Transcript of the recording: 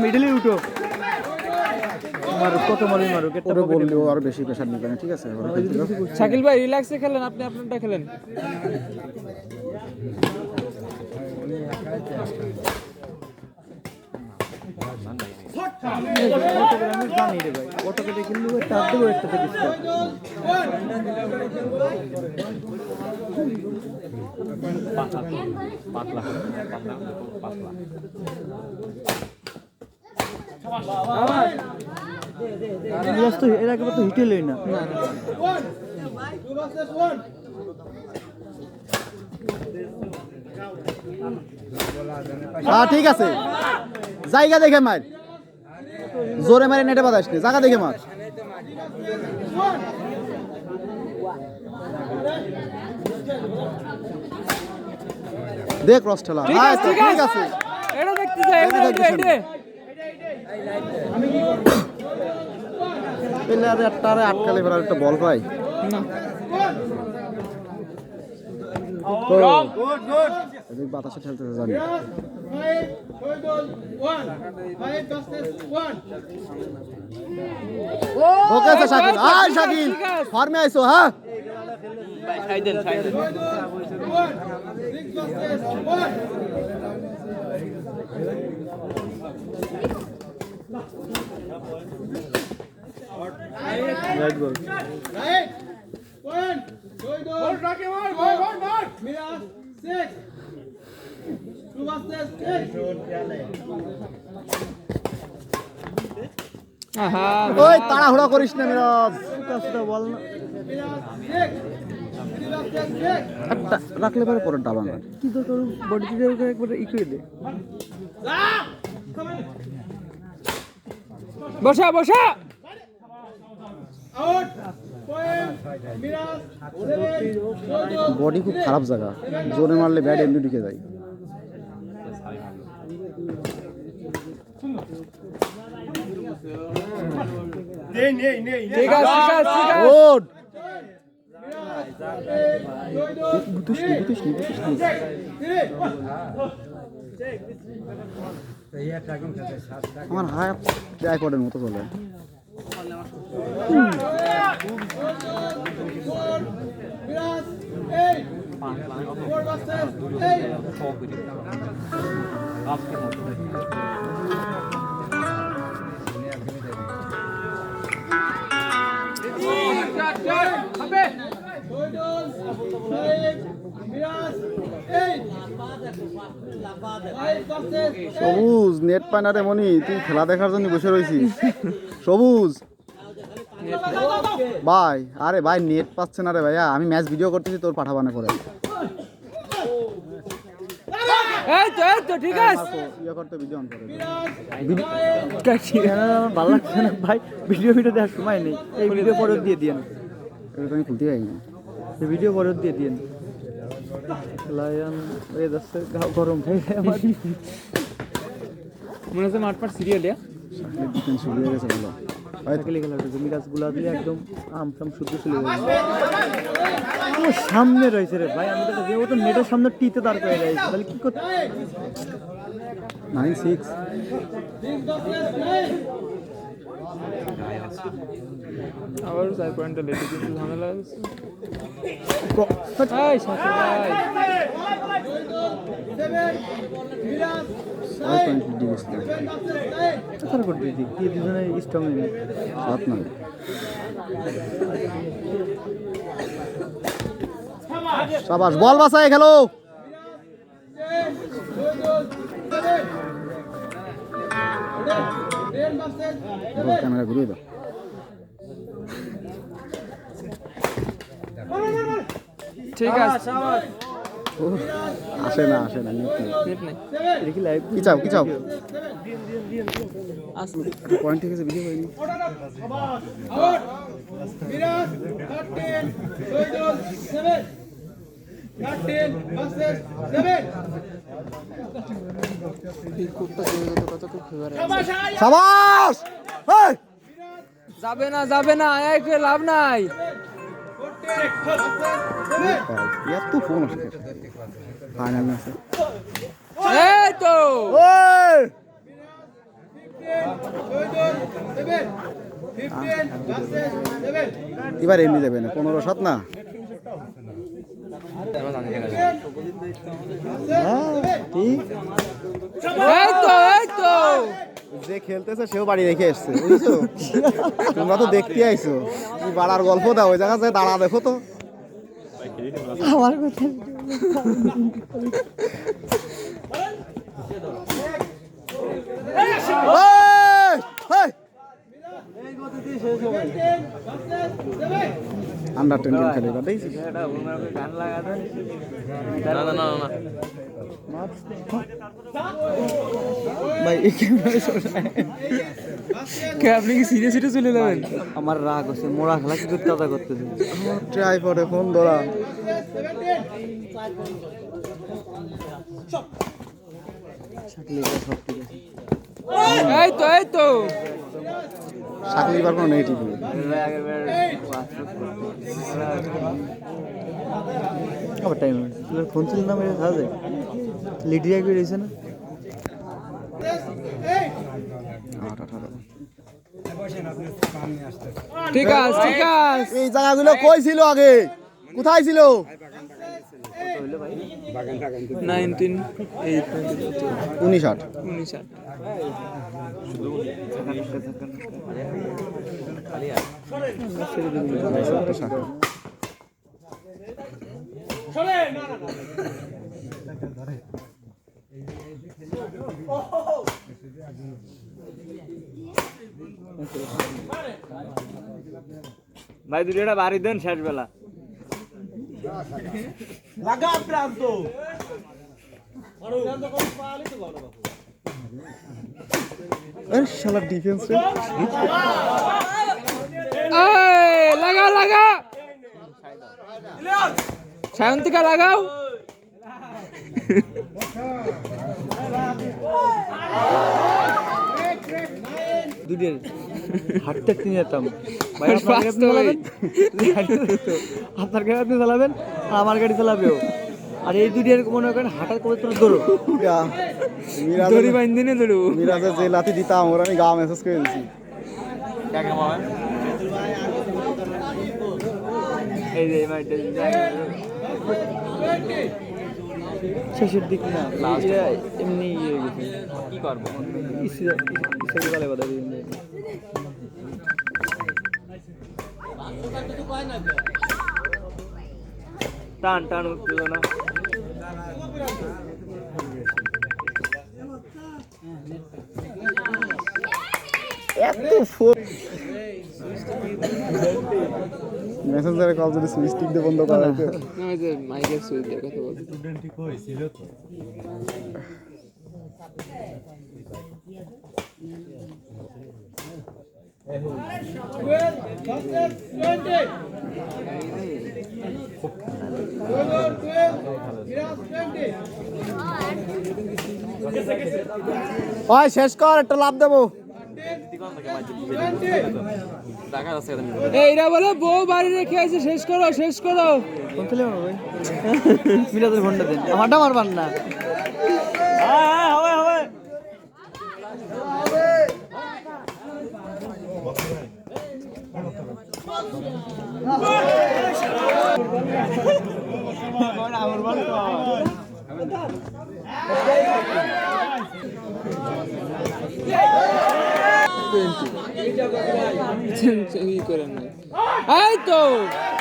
মিডলে উঠো মারো কত মারি মারো ওরে বললেও আর বেশি প্রেসার নিবে না ঠিক আছে শাকিল ভাই রিল্যাক্সে খেলেন আপনি আপনারটা খেলেন জানি রে ভাই অটো কেটে কিন্তু তার দিকেও একটা থেকে পাতলা এর আগে তো হিটে লই না ঠিক আছে জায়গা দেখে মার জোরে মারে নেটে বাতাস নি জায়গা দেখে মার দেখ ক্রস ঠেলা ঠিক আছে এটা দেখতে চাই এটা প্লেয়ার একটারে আটকালে ফেরার একটা বল পাই না গুড বাতাসে খেলতেছে জানি ওকে শাকিল আয় শাকিল ফর্মে আইছো হ্যাঁ সাইডেল রাইট বল রাইট পয়েন্ট দুই দুই বল রাখে মার বল মিরাজ 6 টু ভার্সেস 8 আহা ওই তাড়াহুড়া করিস না মিরাজ সুটা বল না মিরাজ 6 3 ভার্সেস 6 একটা রাখলে পরে পরে ডাবা না কি তো তোর বডি দিয়ে একবার ইকুয়ে দে বসা বসা আউট পয়েন্ট মিরাজ 7 বডি খুব খারাপ জায়গা জোরে মারলে ব্যাট এমনি ঢুকে যায় ঠিক আছে গুড আমার হাত আইপডের মতো চলে মিরাজ 8 4 ভার্সেস 8 সবুজ নেট পায় না রে মনি তুই খেলা দেখার জন্য বসে রয়েছিস সবুজ ভাই আরে ভাই নেট পাচ্ছে না রে ভাইয়া আমি ম্যাচ ভিডিও করতেছি তোর পাঠাবানা করে এই তো ঠিক আছে ইয়ে করতে ভিডিও অন করে আমার ভালো লাগছে না ভাই ভিডিও দেওয়ার সময় নেই এই ভিডিও পরে দিয়ে দিয়েন এটা আমি খুলতে পারি না এই ভিডিও পরে দিয়ে দিয়েন লায়ন এই যাচ্ছে গরম ভাই আমার মনে হচ্ছে মাঠপাট সিরিয়াল ডিফেন্স শুরু হয়ে গেছে বলো খেলে খেলা হচ্ছে মিরাজ গুলা দিলে একদম আমসাম শুদ্ধ চলে যাবে সামনে রয়েছে রে ভাই আমি তো ও তো নেটের সামনে টিতে দাঁড় করে রয়েছে তাহলে কি করতে 9-6 আবার 4 পয়েন্টটা লেটে কিন্তু ঝামেলা আছে এই সাথে ভাই 7 মিরাজ 5 পয়েন্ট দিয়ে গেছে তার করে দিদি কি দুজনে স্ট্রং নেই 7 না শাবাশ বল বাঁচায় খেলো ক্যামেরা ঘুরিয়ে দাও ঠিক আছে আসে না নেট নাই দেখি লাইভ কি চাও আসলে পয়েন্ট থেকে ভিডিও হয়নি আউট মিরাজ 13 7 13 ভার্সেস 7 শাবাশ এই যাবে না আয় লাভ নাই 14 এত ফোন আসে ফাইনাল ম্যাচে এই তো ওই 15 এবার এমনি যাবে না 15-7 না ঠিক এই তো যে খেলতেছে সেও বাড়ি রেখে এসছে বুঝছো তোমরা তো দেখতে আইছো কি বাড়ার গল্প দাও ওই জায়গা দাঁড়া দেখো তো আমার কথা আন্ডার 10 গেম খেলে এবার দেখছিস গান লাগা দেন না ভাই এই কে আপনি কি সিরিয়াস চলে যাবেন আমার রাগ হচ্ছে মোড়া খেলা কি কথা করতেছে ট্রাইপডে ফোন ধরা এই তো চাকরি বার কোনো নেগেটিভ আবার টাইম ফোন ছিল না মেরে সাজে লিডি আগে রয়েছে না ঠিক আছে এই জায়গাগুলো কই ছিল আগে কোথায় ছিল 19 19 ভাই দুইটা বাড়ি দেন শেষ বেলা লাগা প্রান্ত প্রান্ত কোন পালি তো বড় বাবু আরে শালা ডিফেন্স রে এই লাগা শান্তিকা লাগাও দুদিন হাঁটতে নিয়ে যেতাম ভাই আপনার গাড়ি আপনি চালাবেন আর আমার গাড়ি চালাবেও আর এই দুটির মনে করেন হাঁটার করে তোর দৌড়ো দড়ি বাইন্ধে নিয়ে দৌড়ো মিরাজে যে লাথি দিতাম ওরা আমি গা মেসেজ করে দিছি এই যে শেষের দিক না এমনি ইয়ে গেছে কি করবো টান উঠছিল না মেসেঞ্জারে কল যদি সুইচ টিক দিয়ে বন্ধ করা হতো না যে মাইকের সুইচ দিয়ে কথা বলতে স্টুডেন্ট ঠিক হয়েছিল তো ওই শেষ কর একটা লাভ দেবো এইরা বলে বউ বাড়ি রেখে আছে শেষ করো কোনতে লেবো ভাই মিরাজের ফোনটা দেন আমারটা মারবান না এই তো